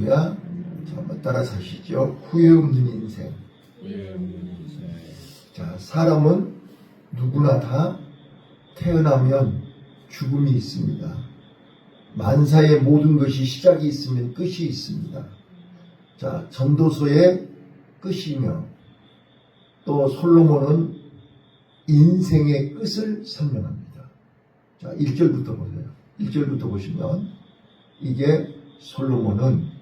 할렐루야. 자, 한번 따라서 하시죠. 후회 없는 인생. 자, 사람은 누구나 다 태어나면 죽음이 있습니다. 만사의 모든 것이 시작이 있으면 끝이 있습니다. 자, 전도서의 끝이며 또 솔로몬은 인생의 끝을 설명합니다. 자, 1절부터 보세요. 1절부터 보시면 이게 솔로몬은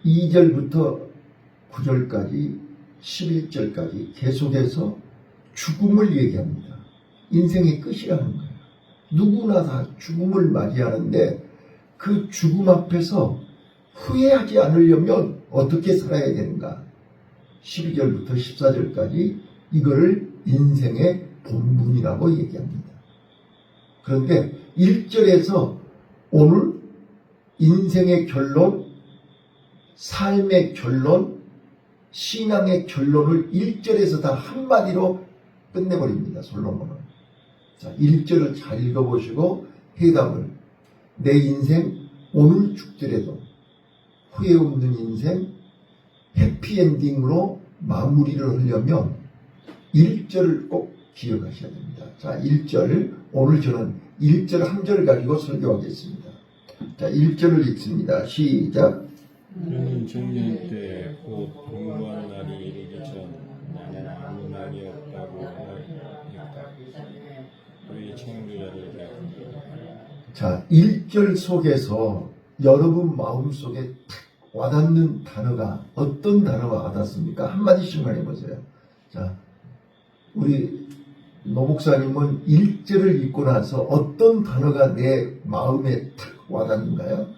2절부터 9절까지 11절까지 계속해서 죽음을 얘기합니다. 인생의 끝이라는 거예요. 누구나 다 죽음을 맞이하는데 그 죽음 앞에서 후회하지 않으려면 어떻게 살아야 되는가? 12절부터 14절까지 이거를 인생의 본분이라고 얘기합니다. 그런데 1절에서 오늘 인생의 결론, 삶의 결론, 신앙의 결론을 1절에서 다 한마디로 끝내버립니다. 솔로몬은. 자, 1절을 잘 읽어보시고 해답을 내 인생 오늘 죽더라도 후회 없는 인생 해피엔딩으로 마무리를 하려면 1절을 꼭 기억하셔야 됩니다. 자, 1절 오늘 저는 1절 한 절 가지고 설교하겠습니다. 자, 1절을 읽습니다. 시작. 너는 청년 때 곧 공부한 날이 이르기 전 나는 아무 날이 없다고 했다. 우리 창조자를 기억한다. 자, 1절 속에서 여러분 마음속에 탁 와닿는 단어가 어떤 단어가 와닿습니까? 한마디씩만 해보세요. 자, 우리 노 목사님은 1절을 읽고 나서 어떤 단어가 내 마음에 탁 와닿는가요?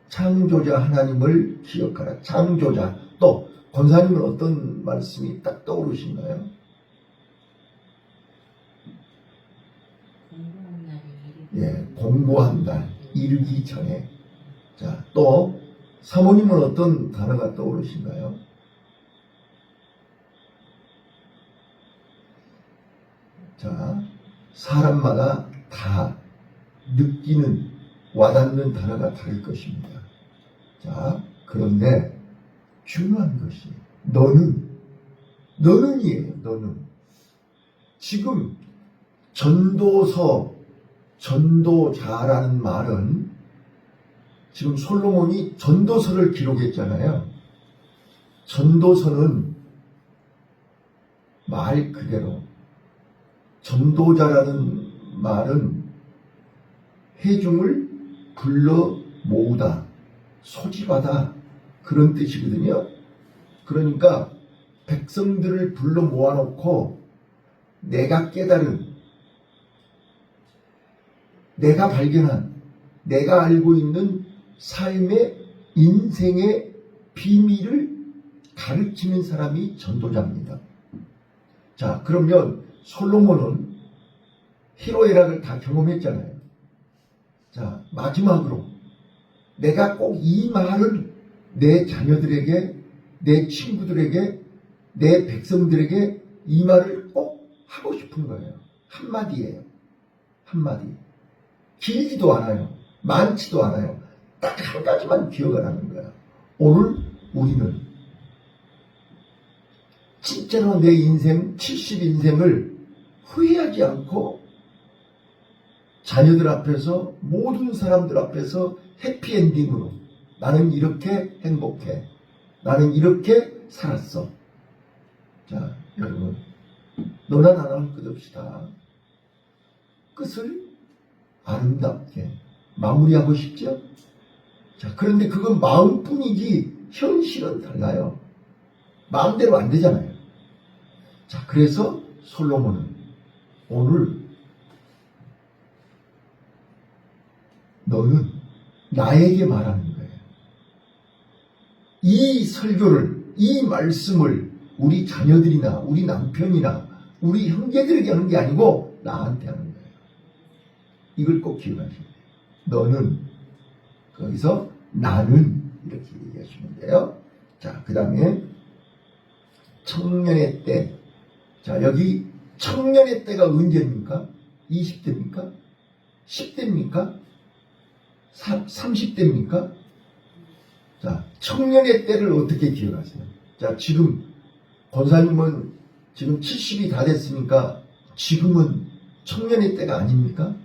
창조자 하나님을 기억하라. 창조자. 또 권사님은 어떤 말씀이 딱 떠오르신가요? 예, 공부한 날 이르기 전에. 자, 또 사모님은 어떤 단어가 떠오르신가요? 자, 사람마다 다 느끼는 와닿는 단어가 다를 것입니다. 자, 그런데 중요한 것이 너는이에요. 너는 지금 전도자라는 말은 지금 솔로몬이 전도서를 기록했잖아요. 전도서는 말 그대로 전도자라는 말은 회중을 불러 모으다, 소집하다 그런 뜻이거든요. 그러니까 백성들을 불러 모아놓고 내가 깨달은, 내가 발견한, 내가 알고 있는 삶의 인생의 비밀을 가르치는 사람이 전도자입니다. 자, 그러면 솔로몬은 희로애락을 다 경험했잖아요. 자, 마지막으로 내가 꼭 이 말을 내 자녀들에게, 내 친구들에게, 내 백성들에게 이 말을 꼭 하고 싶은 거예요. 한마디예요. 한마디. 길지도 않아요. 많지도 않아요. 딱 한 가지만 기억을 하는 거예요. 오늘 우리는 진짜로 내 인생 70인생을 후회하지 않고 자녀들 앞에서, 모든 사람들 앞에서 해피엔딩으로 나는 이렇게 행복해, 나는 이렇게 살았어. 자, 여러분, 너나 나나 할 것 없이 다 끝을 아름답게 마무리하고 싶죠? 자, 그런데 그건 마음뿐이지 현실은 달라요. 마음대로 안 되잖아요. 자, 그래서 솔로몬은 오늘 너는 나에게 말하는 거예요. 이 설교를, 이 말씀을 우리 자녀들이나 우리 남편이나 우리 형제들에게 하는 게 아니고 나한테 하는 거예요. 이걸 꼭 기억하셔야 돼요. 너는, 거기서 나는 이렇게 얘기하시면 돼요. 자, 그 다음에 청년의 때. 자, 여기 청년의 때가 언제입니까? 20대입니까? 10대입니까? 30대입니까? 자, 청년의 때를 어떻게 기억하세요? 자, 지금 권사님은 지금 70이 다 됐으니까 지금은 청년의 때가 아닙니까?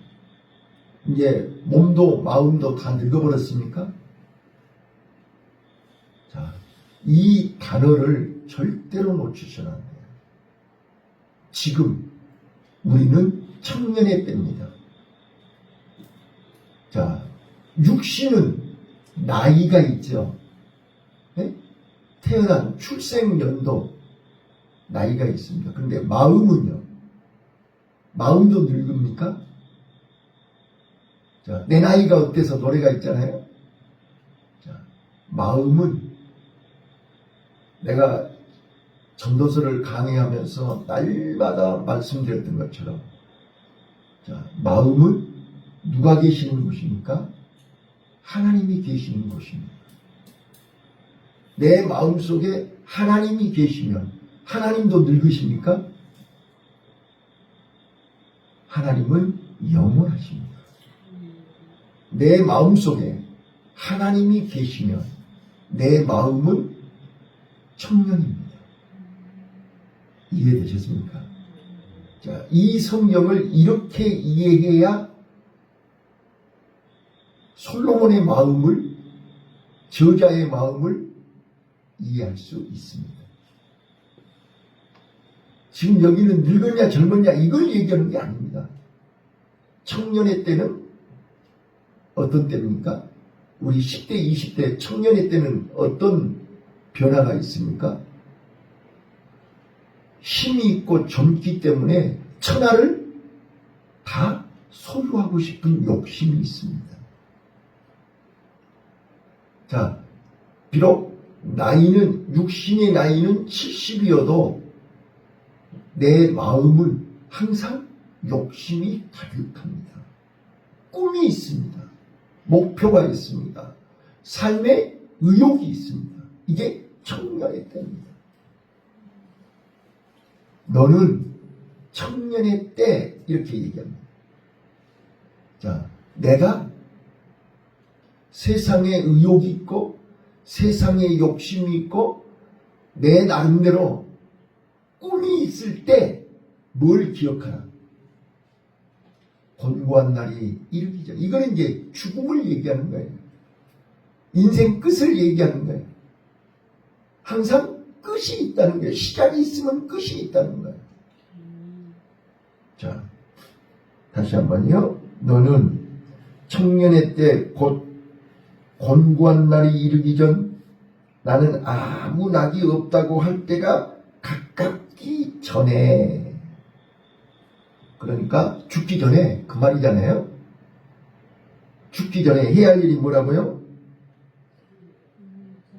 이제 몸도 마음도 다 늙어버렸습니까? 자, 이 단어를 절대로 놓치셔야 돼요. 지금 우리는 청년의 때입니다. 자, 육신은 나이가 있죠. 네? 태어난 출생연도 나이가 있습니다. 그런데 마음은요? 마음도 늙습니까? 자, 내 나이가 어때서 노래가 있잖아요. 자, 마음은 내가 전도서를 강의하면서 날마다 말씀드렸던 것처럼, 자, 마음은 누가 계시는 곳입니까? 하나님이 계시는 곳입니다. 내 마음속에 하나님이 계시면 하나님도 늙으십니까? 하나님은 영원하십니다. 내 마음속에 하나님이 계시면 내 마음은 청년입니다. 이해되셨습니까? 자, 이 성경을 이렇게 이해해야 솔로몬의 마음을, 저자의 마음을 이해할 수 있습니다. 지금 여기는 늙었냐 젊었냐 이걸 얘기하는 게 아닙니다. 청년의 때는 어떤 때입니까? 우리 10대, 20대 청년의 때는 어떤 변화가 있습니까? 힘이 있고 젊기 때문에 천하를 다 소유하고 싶은 욕심이 있습니다. 자, 비록 나이는, 육신의 나이는 70이어도 내 마음은 항상 욕심이 가득합니다. 꿈이 있습니다. 목표가 있습니다. 삶의 의욕이 있습니다. 이게 청년의 때입니다. 너는 청년의 때 이렇게 얘기합니다. 자, 내가 세상에 의욕이 있고 세상에 욕심이 있고 내 나름대로 꿈이 있을 때 뭘 기억하라? 곤고한 날이 이르기 전. 이거는 이제 죽음을 얘기하는 거예요. 인생 끝을 얘기하는 거예요. 항상 끝이 있다는 거예요. 시작이 있으면 끝이 있다는 거예요. 자, 다시 한번요. 너는 청년의 때 곧 곤고한 날이 이르기 전 나는 아무 낙이 없다고 할 때가 가깝기 전에, 그러니까 죽기 전에 그 말이잖아요. 죽기 전에 해야 할 일이 뭐라고요?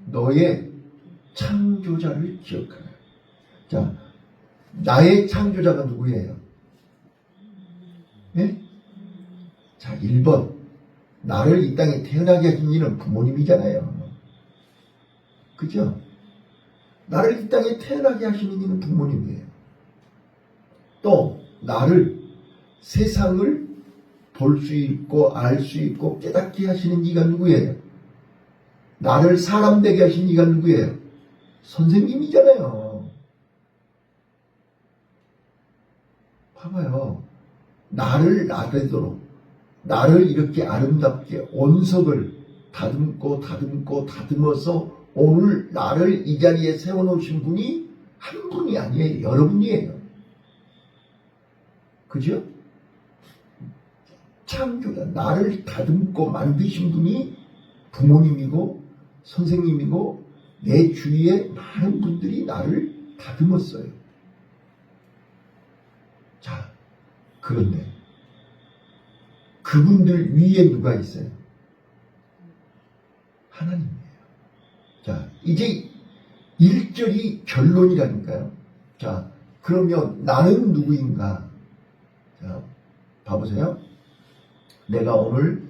너의 창조자를 기억하라. 자, 나의 창조자가 누구예요? 네? 자, 1번. 나를 이 땅에 태어나게 하신 이는 부모님이잖아요. 그죠? 나를 이 땅에 태어나게 하시는 이는 부모님이에요. 또 나를 세상을 볼 수 있고 알 수 있고 깨닫게 하시는 이가 누구예요? 나를 사람 되게 하신 이가 누구예요? 선생님이잖아요. 봐봐요. 나를 나되도록, 나를 이렇게 아름답게 온석을 다듬고 다듬고 다듬어서 오늘 나를 이 자리에 세워놓으신 분이 한 분이 아니에요. 여러분이에요. 그죠? 창조자, 나를 다듬고 만드신 분이 부모님이고 선생님이고 내 주위에 많은 분들이 나를 다듬었어요. 자, 그런데 그분들 위에 누가 있어요? 하나님이에요. 자, 이제 1절이 결론이라니까요. 자, 그러면 나는 누구인가? 자, 봐보세요. 내가 오늘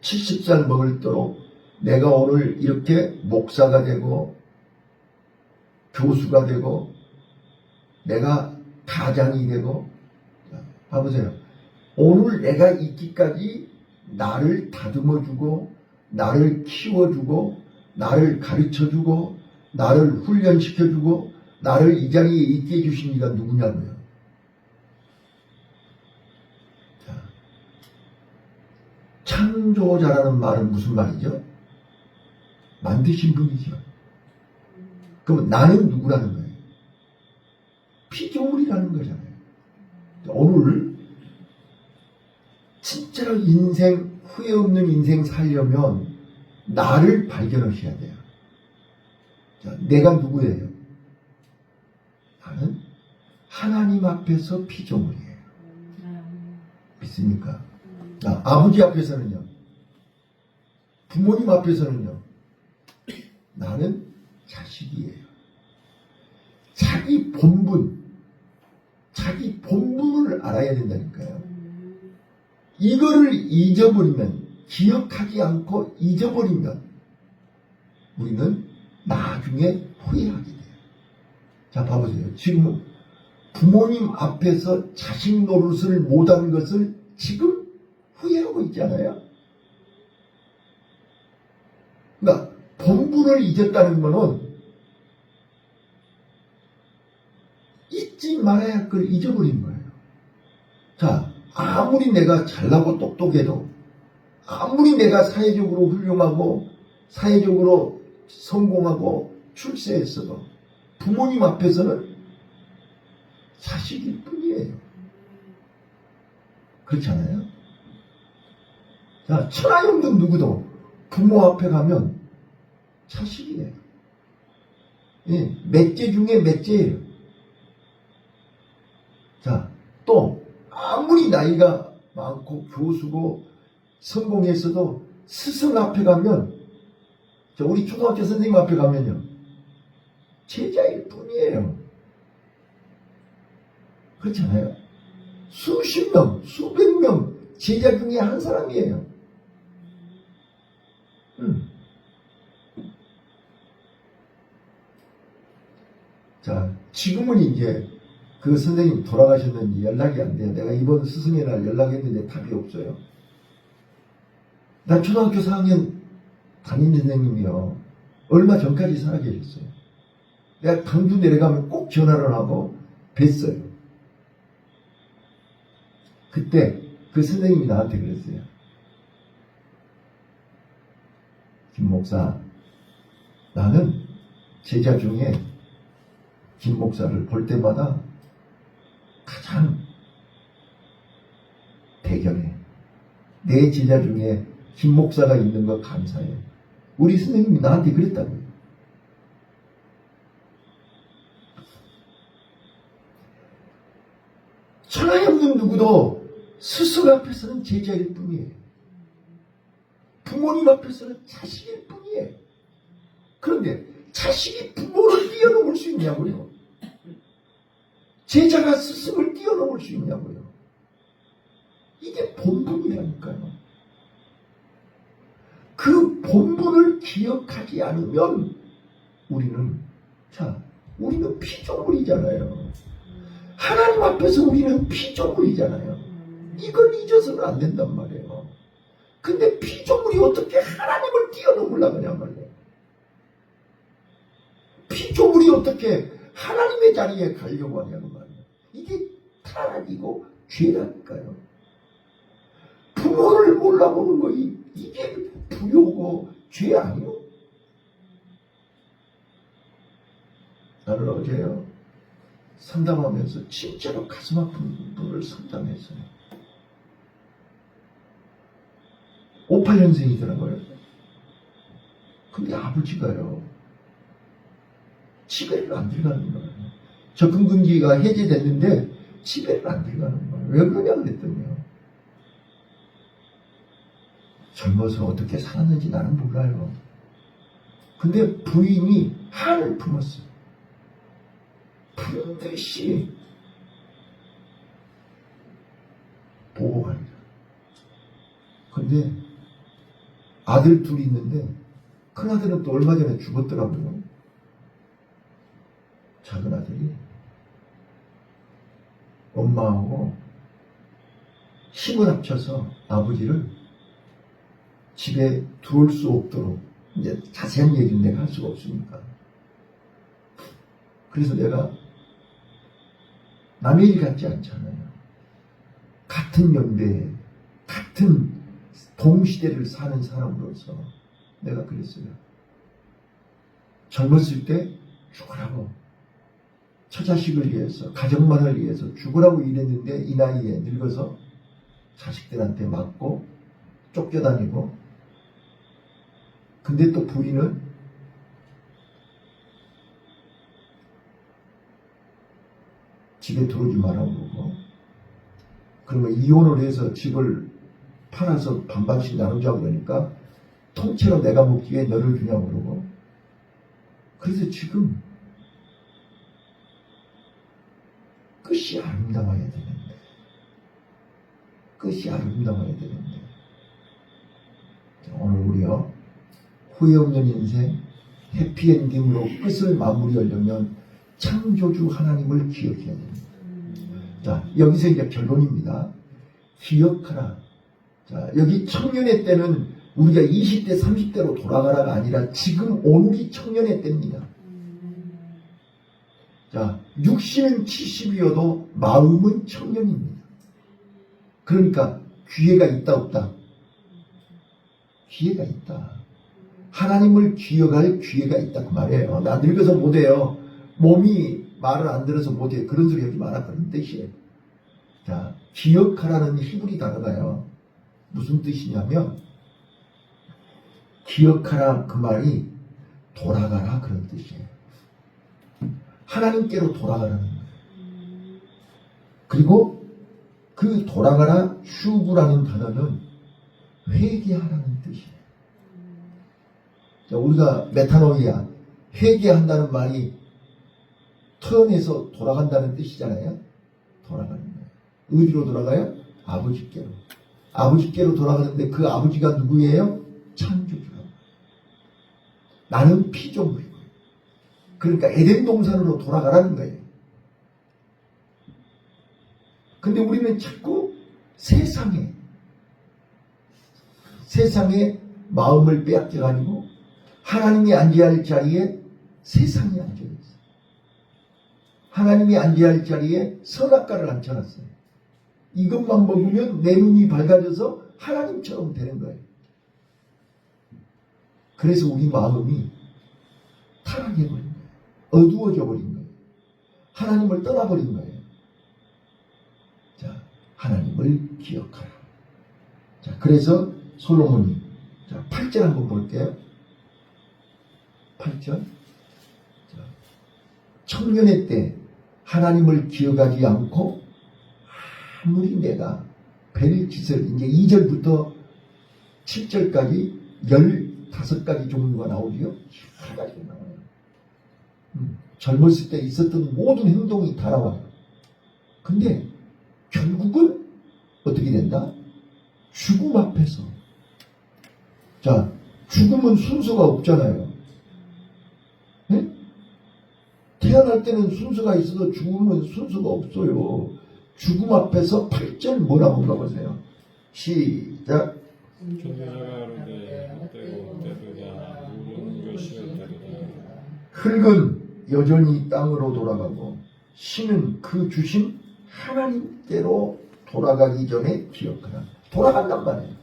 70살 먹을도록 내가 오늘 이렇게 목사가 되고 교수가 되고 내가 가장이 되고, 자, 봐보세요. 오늘 내가 있기까지 나를 다듬어주고 나를 키워주고 나를 가르쳐주고 나를 훈련시켜주고 나를 이 자리에 있게 해주신 이가 누구냐고요. 자, 창조자라는 말은 무슨 말이죠? 만드신 분이죠. 그럼 나는 누구라는 거예요? 피조물이라는 거잖아요. 오늘 진짜로 인생, 후회 없는 인생 살려면 나를 발견하셔야 돼요. 자, 내가 누구예요? 나는 하나님 앞에서 피조물이에요. 믿습니까? 자, 아버지 앞에서는요. 부모님 앞에서는요. 나는 자식이에요. 자기 본분을 알아야 된다니까요. 이거를 잊어버리면, 기억하지 않고 잊어버리면 우리는 나중에 후회하게 돼요. 자, 봐보세요. 지금은 부모님 앞에서 자식 노릇을 못한 것을 지금 후회하고 있잖아요. 그러니까 본분을 잊었다는 것은 잊지 말아야 할 걸 잊어버린 거예요. 자, 아무리 내가 잘나고 똑똑해도, 아무리 내가 사회적으로 훌륭하고 사회적으로 성공하고 출세했어도 부모님 앞에서는 자식일 뿐이에요. 그렇잖아요? 자, 천하에 없는 누구도 부모 앞에 가면 자식이에요. 예, 맷째 중에 맷째예요. 자, 또 아무리 나이가 많고 교수고 성공했어도 스승 앞에 가면, 우리 초등학교 선생님 앞에 가면요, 제자일 뿐이에요. 그렇잖아요? 수십 명, 수백 명 제자 중에 한 사람이에요. 자, 지금은 이제 그 선생님 돌아가셨는지 연락이 안 돼요. 내가 이번 스승의 날 연락했는데 답이 없어요. 나 초등학교 4학년 담임 선생님이요. 얼마 전까지 살아계셨어요. 내가 강주 내려가면 꼭 전화를 하고 뵀어요. 그때 그 선생님이 나한테 그랬어요. 김 목사, 나는 제자 중에 김 목사를 볼 때마다 가장 대견해. 내 제자 중에 김 목사가 있는 거 감사해. 우리 선생님이 나한테 그랬다고요. 천하에 없는 누구도 스승 앞에서는 제자일 뿐이에요. 부모님 앞에서는 자식일 뿐이에요. 그런데 자식이 부모를 뛰어넘을 수 있냐고요? 제자가 스승을 뛰어넘을 수 있냐고요? 이게 본분이라니까요. 그 본분을 기억하지 않으면 우리는 피조물이잖아요. 하나님 앞에서 우리는 피조물이잖아요. 이걸 잊어서는 안 된단 말이에요. 근데 피조물이 어떻게 하나님을 뛰어넘으려고 하냔 말이에요. 피조물이 어떻게 하나님의 자리에 가려고 하냐는 말이에요. 이게 타락이고 죄라니까요. 부모를 몰라보는 거 이게 불효고 죄 아니요? 나는 어제요 상담하면서 진짜로 가슴 아픈 분을 상담했어요. 58년생이더라고요. 근데 아버지가요 집에를 안 들어가는 거예요. 접근금지가 해제됐는데 집에를 안 들어가는 거예요. 왜 그러냐 그랬더니요, 젊어서 어떻게 살았는지 나는 몰라요. 근데 부인이 한을 품었어요. 반드시 보고 갑니다. 근데 아들 둘이 있는데 큰아들은 또 얼마 전에 죽었더라고요. 작은 아들이 엄마하고 힘을 합쳐서 아버지를 집에 들어올 수 없도록, 이제 자세한 얘기는 내가 할 수가 없으니까. 그래서 내가 남의 일 같지 않잖아요. 같은 연배에 같은 동시대를 사는 사람으로서 내가 그랬어요. 젊었을 때 죽으라고, 처자식을 위해서, 가정만을 위해서 죽으라고 일했는데 이 나이에 늙어서 자식들한테 맞고 쫓겨다니고, 근데 또 부인은 집에 들어오지 말라고 그러고, 그러면 이혼을 해서 집을 팔아서 반반씩 나누자고 그러니까 통째로 내가 먹기에 너를 주냐고 그러고. 그래서 지금 끝이 아름다워야 되는데, 끝이 아름다워야 되는데, 오늘 우리요, 후회 없는 인생, 해피엔딩으로 끝을 마무리하려면 창조주 하나님을 기억해야 됩니다. 자, 여기서 이제 결론입니다. 기억하라. 자, 여기 청년의 때는 우리가 20대, 30대로 돌아가라가 아니라 지금 오늘이 청년의 때입니다. 자, 육신은 70이어도 마음은 청년입니다. 그러니까 기회가 있다 없다? 기회가 있다. 하나님을 기억할 기회가 있다 그 말이에요. 나 늙어서 못해요. 몸이 말을 안 들어서 못해요. 그런 소리 하지 마라. 그런 뜻이에요. 자, 기억하라는 히브리 단어가요. 무슨 뜻이냐면, 기억하라 그 말이 돌아가라 그런 뜻이에요. 하나님께로 돌아가라는 거예요. 그리고 그 돌아가라 슈브라는 단어는 회개하라는 뜻이에요. 자, 우리가 메타노이아, 회개한다는 말이 터널에서 돌아간다는 뜻이잖아요. 돌아가는 거예요. 어디로 돌아가요? 아버지께로. 아버지께로 돌아가는데 그 아버지가 누구예요? 창조주라고. 나는 피조물이고. 그러니까 에덴 동산으로 돌아가라는 거예요. 근데 우리는 자꾸 세상에 마음을 빼앗겨가지고 하나님이 앉아야 할 자리에 세상이 앉아있어요. 하나님이 앉아야 할 자리에 선악과를 앉혀놨어요. 이것만 먹으면 내 눈이 밝아져서 하나님처럼 되는 거예요. 그래서 우리 마음이 타락해버린 거예요. 어두워져 버린 거예요. 하나님을 떠나버린 거예요. 자, 하나님을 기억하라. 자, 그래서 솔로몬이, 자, 8절 한번 볼게요. 8절. 자, 청년의 때 하나님을 기억하지 않고 아무리 내가 벨 짓을, 이제 2절부터 7절까지 15가지 종류가 나오지요. 여러 가지가 나와요. 젊었을 때 있었던 모든 행동이 다 나와요. 근데 결국은 어떻게 된다? 죽음 앞에서. 자, 죽음은 순서가 없잖아요. 네? 태어날 때는 순서가 있어도 죽음은 순서가 없어요. 죽음 앞에서 8절 뭐라고 가보세요. 시작. 천사가 이르되 헛되고 헛되도다. 모든 것이 헛되도다. 흙은 여전히 땅으로 돌아가고 신은 그 주신 하나님께로 돌아가기 전에 기억하라. 돌아간단 말이에요.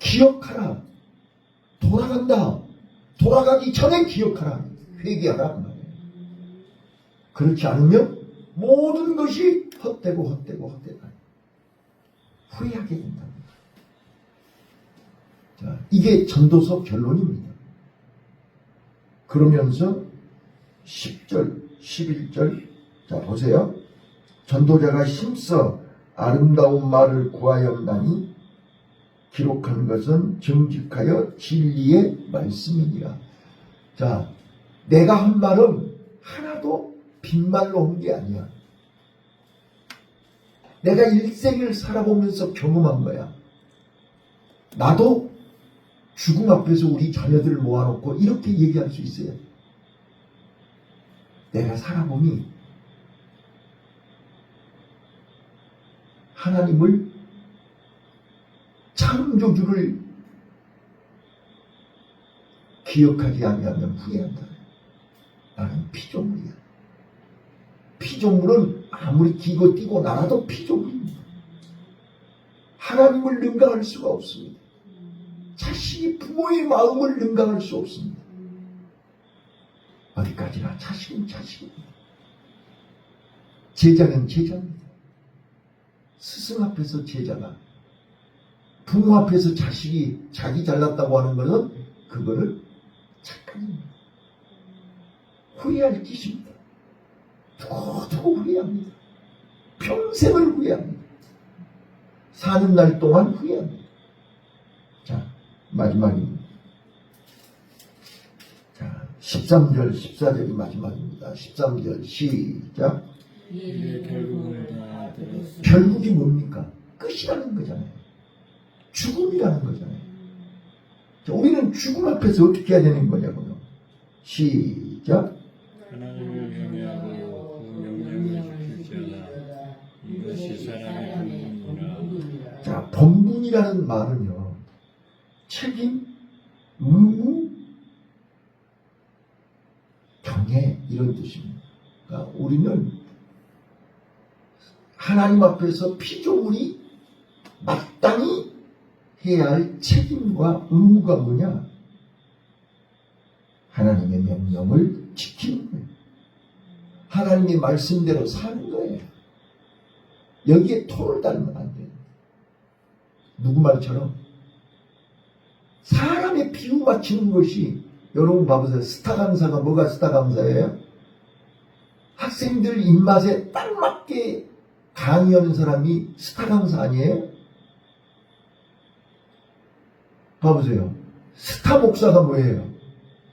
기억하라. 돌아간다. 돌아가기 전에 기억하라. 회개하라 그 말이에요. 그렇지 않으면 모든 것이 헛되고 후회하게 된답니다. 자, 이게 전도서 결론입니다. 그러면서 10절, 11절, 자 보세요. 전도자가 힘써 아름다운 말을 구하였나니 기록한 것은 정직하여 진리의 말씀이니라. 자, 내가 한 말은 하나도 빈말로 한 게 아니야. 내가 일생을 살아보면서 경험한 거야. 나도 죽음 앞에서 우리 자녀들을 모아놓고 이렇게 얘기할 수 있어요. 내가 살아보니 하나님을 창조주를 기억하지 아니하면 후회한다. 나는 피조물이야. 피조물은 아무리 기고 뛰고 나라도 피조물입니다. 하나님을 능가할 수가 없습니다. 자식이 부모의 마음을 능가할 수 없습니다. 어디까지나 자식은 자식입니다. 제자는 제자입니다. 스승 앞에서 제자가, 부모 앞에서 자식이 자기 잘났다고 하는 것은 그거를 착각입니다. 후회할 짓입니다. 두고두고 후회합니다. 평생을 후회합니다. 사는 날 동안 후회합니다. 자, 마지막입니다. 자, 13절, 14절이 마지막입니다. 13절 시작. 이게 결국은 다 들었으니 결국이 뭡니까? 끝이라는 거잖아요. 죽음이라는 거잖아요. 자, 우리는 죽음 앞에서 어떻게 해야 되는 거냐고요. 시작. 하나님을 경외하고 그 명령을 지킬지어다. 이것이 사람의 본분이라. 자, 본분이라는 말은요, 책임, 의무, 경애 이런 뜻입니다. 그러니까 우리는 하나님 앞에서 피조물이 마땅히 해야 할 책임과 의무가 뭐냐? 하나님의 명령을 지키는 거예요. 하나님의 말씀대로 사는 거예요. 여기에 토를 달면 안 돼요. 누구 말처럼 사람의 비유 맞추는 것이, 여러분 봐보세요. 스타 강사가 뭐가 스타 강사예요? 학생들 입맛에 딱 맞게 강의하는 사람이 스타 강사 아니에요? 봐보세요. 스타 목사가 뭐예요?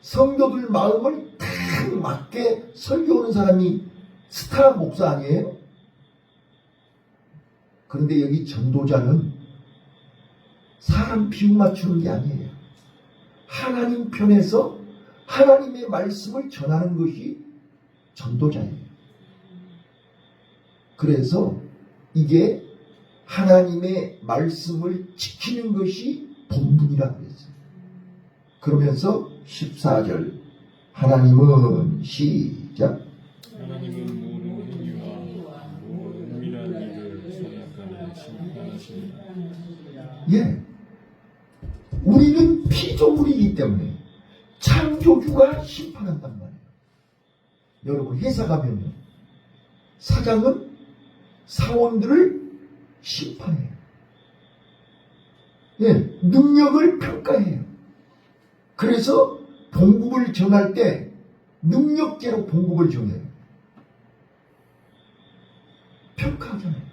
성도들 마음을 딱 맞게 설교하는 사람이 스타 목사 아니에요? 그런데 여기 전도자는 사람 비유 맞추는 게 아니에요. 하나님 편에서 하나님의 말씀을 전하는 것이 전도자예요. 그래서 이게 하나님의 말씀을 지키는 것이 본분이라고 했어요. 그러면서 14절 하나님은 시작. 하나님은 모든 행위와 모든 은밀한 일을 생각하는 심판하십니다. 예, 우리는 피조물이기 때문에 창조주가 심판한단 말이에요. 여러분 회사 가면요, 사장은 사원들을 심판해요. 예, 능력을 평가해요. 그래서 봉급을 정할 때 능력제로 봉급을 정해요. 평가하잖아요.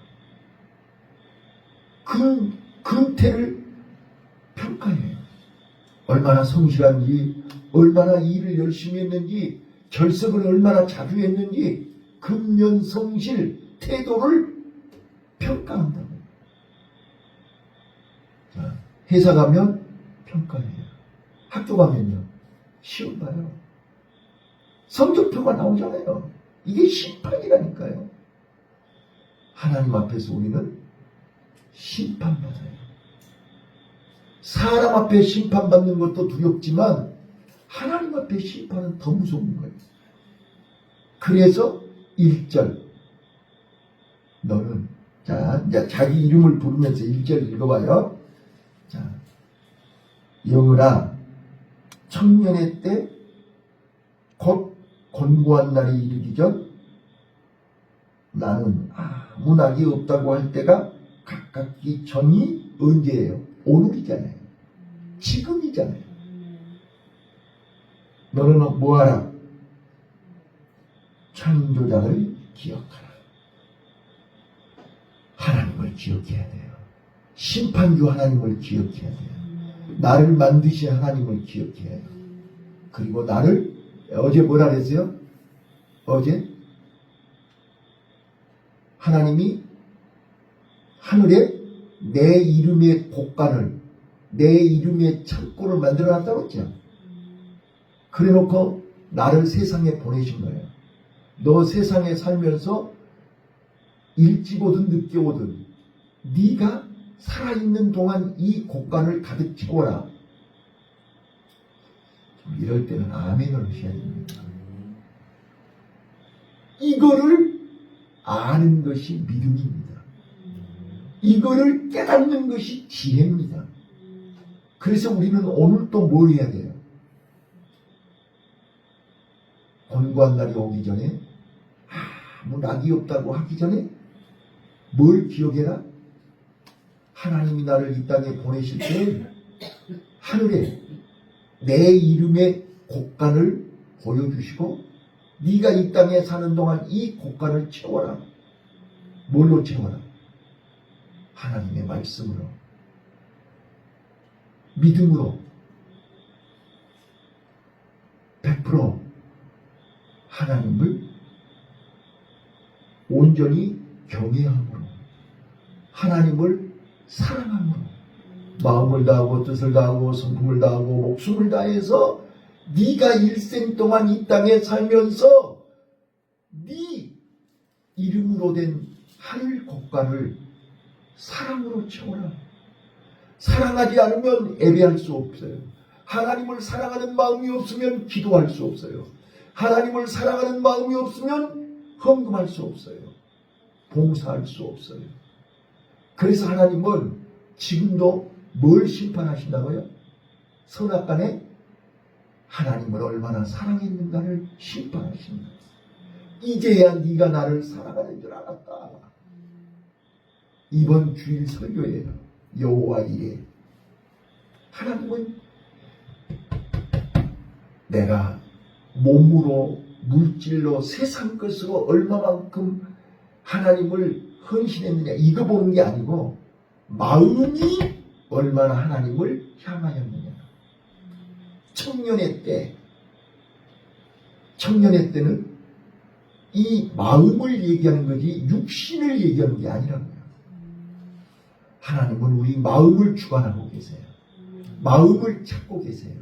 근태를 평가해요. 얼마나 성실한지, 얼마나 일을 열심히 했는지, 결석을 얼마나 자주 했는지, 근면성실 태도를 평가한다고. 자, 회사 가면 평가해요. 학교 가면요, 시험 봐요. 성적표가 나오잖아요. 이게 심판이라니까요. 하나님 앞에서 우리는 심판받아요. 사람 앞에 심판받는 것도 두렵지만 하나님 앞에 심판은 더 무서운 거예요. 그래서 1절 너는, 자, 이제 자기 이름을 부르면서 1절 읽어봐요. 자, 영은아, 청년의 때 곧 권고한 날이 이르기 전 나는 아무 낙이 없다고 할 때가 가깝기 전이 언제예요? 오늘이잖아요. 지금이잖아요. 너는 뭐하라? 창조자를 기억하라. 하나님을 기억해야 돼요. 심판주 하나님을 기억해야 돼요. 나를 만드신 하나님을 기억해야 해요. 그리고 나를, 어제 뭐라 그랬어요? 어제 하나님이 하늘에 내 이름의 곳간을, 내 이름의 창고를 만들어 놨다고 했죠. 그래 놓고 나를 세상에 보내신 거예요. 너 세상에 살면서 일찍 오든 늦게 오든 네가 살아있는 동안 이 곳간을 가득 채워라. 이럴 때는 아멘을 하셔야 됩니다. 이거를 아는 것이 믿음입니다. 이거를 깨닫는 것이 지혜입니다. 그래서 우리는 오늘 또 뭘 해야 돼요? 권고한 날이 오기 전에 아무 낙이 없다고 하기 전에 뭘 기억해라? 하나님이 나를 이 땅에 보내실 때 하늘에 내 이름의 곳간을 보여주시고 네가 이 땅에 사는 동안 이 곳간을 채워라. 뭘로 채워라? 하나님의 말씀으로, 믿음으로, 100% 하나님을 온전히 경외함으로, 하나님을 사랑함으로, 마음을 다하고 뜻을 다하고 성품을 다하고 목숨을 다해서 네가 일생 동안 이 땅에 살면서 네 이름으로 된 하늘 곳간을 사랑으로 채워라. 사랑하지 않으면 예배할 수 없어요. 하나님을 사랑하는 마음이 없으면 기도할 수 없어요. 하나님을 사랑하는 마음이 없으면 헌금할 수 없어요. 봉사할 수 없어요. 그래서 하나님은 지금도 뭘 심판하신다고요? 선악간에 하나님을 얼마나 사랑했는가를 심판하신다. 이제야 네가 나를 사랑하는 줄 알았다. 이번 주일 설교예요. 여호와 이레. 하나님은 내가 몸으로 물질로 세상 것으로 얼마만큼 하나님을 헌신했느냐 이거 보는 게 아니고 마음이 얼마나 하나님을 향하였느냐. 청년의 때는 이 마음을 얘기하는 거지 육신을 얘기하는 게 아니라고요. 하나님은 우리 마음을 주관하고 계세요. 마음을 찾고 계세요.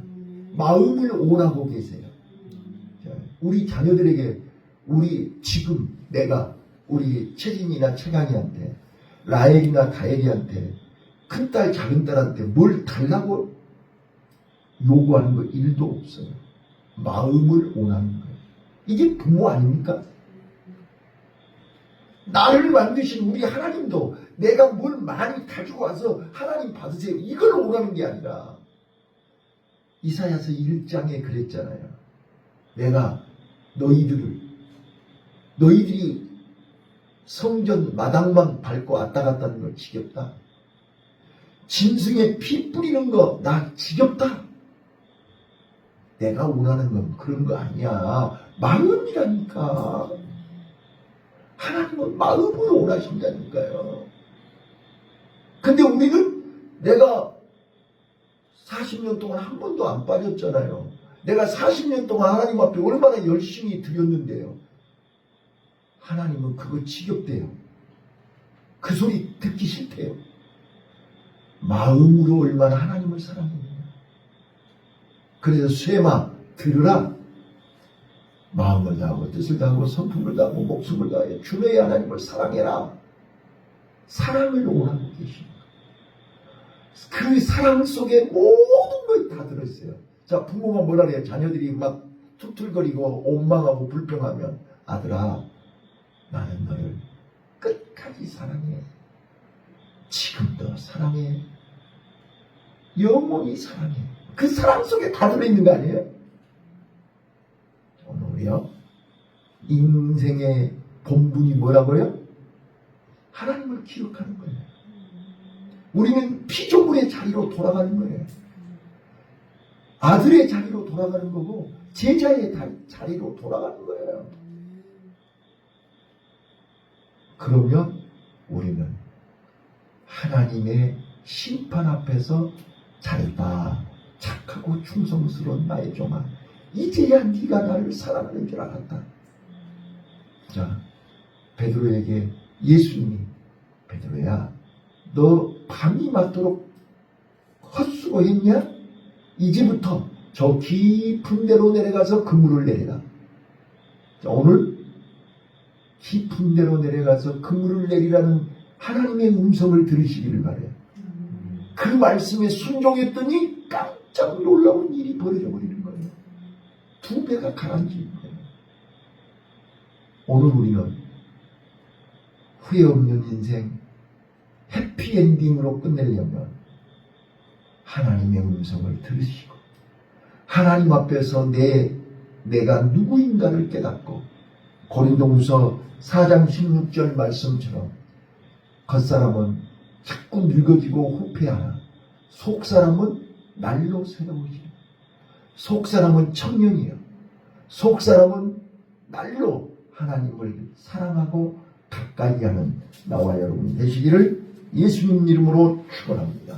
마음을 오라고 계세요. 우리 자녀들에게 지금 내가 우리 채진이나 채강이한테 라엘이나 다엘이한테 큰딸 작은딸한테 뭘 달라고 요구하는 거 1도 없어요. 마음을 원하는 거예요. 이게 부모 아닙니까? 나를 만드신 우리 하나님도 내가 뭘 많이 가지고 와서 하나님 받으세요. 이걸 원하는 게 아니라 이사야서 1장에 그랬잖아요. 내가 너희들이 성전 마당만 밟고 왔다 갔다 하는 걸 지겹다. 짐승에 피 뿌리는 거 나 지겹다. 내가 원하는 건 그런 거 아니야. 마음이라니까. 하나님은 마음으로 원하신다니까요. 근데 우리는 내가 40년 동안 한 번도 안 빠졌잖아요. 내가 40년 동안 하나님 앞에 얼마나 열심히 드렸는데요. 하나님은 그거 지겹대요. 그 소리 듣기 싫대요. 마음으로 얼마나 하나님을 사랑했느냐. 그래서 쇠마 들으라. 마음을 다하고 뜻을 다하고 성품을 다하고 목숨을 다해 주의 하나님을 사랑해라. 사랑을 원하고 계십니다. 그 사랑 속에 모든 것이 다 들어있어요. 자, 부모가 뭐라 그래요? 자녀들이 막 툭툭거리고 원망하고 불평하면 아들아 나는 너를 끝까지 사랑해. 지금도 사랑해. 영원히 사랑해. 그 사랑 속에 다 들어있는 거 아니에요? 오늘요 인생의 본분이 뭐라고요? 하나님을 기억하는 거예요. 우리는 피조물의 자리로 돌아가는 거예요. 아들의 자리로 돌아가는 거고 제자의 자리로 돌아가는 거예요. 그러면 우리는 하나님의 심판 앞에서 잘했다. 착하고 충성스러운 나의 종아. 이제야 네가 나를 사랑하는 줄 알았다. 자, 베드로에게 예수님이 베드로야 너 밤이 맞도록 헛수고했냐? 이제부터 저 깊은 데로 내려가서 그물을 내리라. 자, 오늘 깊은 데로 내려가서 그물을 내리라는 하나님의 음성을 들으시기를 바래요. 그 말씀에 순종했더니 깜짝 놀라운 일이 벌어져 버리는 거예요. 2배가 가라앉는 거예요. 오늘 우리는 후회 없는 인생, 해피엔딩으로 끝내려면 하나님의 음성을 들으시고 하나님 앞에서 내가 누구인가를 깨닫고 고린도후서 4장 16절 말씀처럼 겉사람은 자꾸 늙어지고 후패하나 속사람은 날로 새로우시오. 속사람은 청년이요. 속사람은 날로 하나님을 사랑하고 가까이 하는 나와 여러분 되시기를 예수님 이름으로 축원합니다.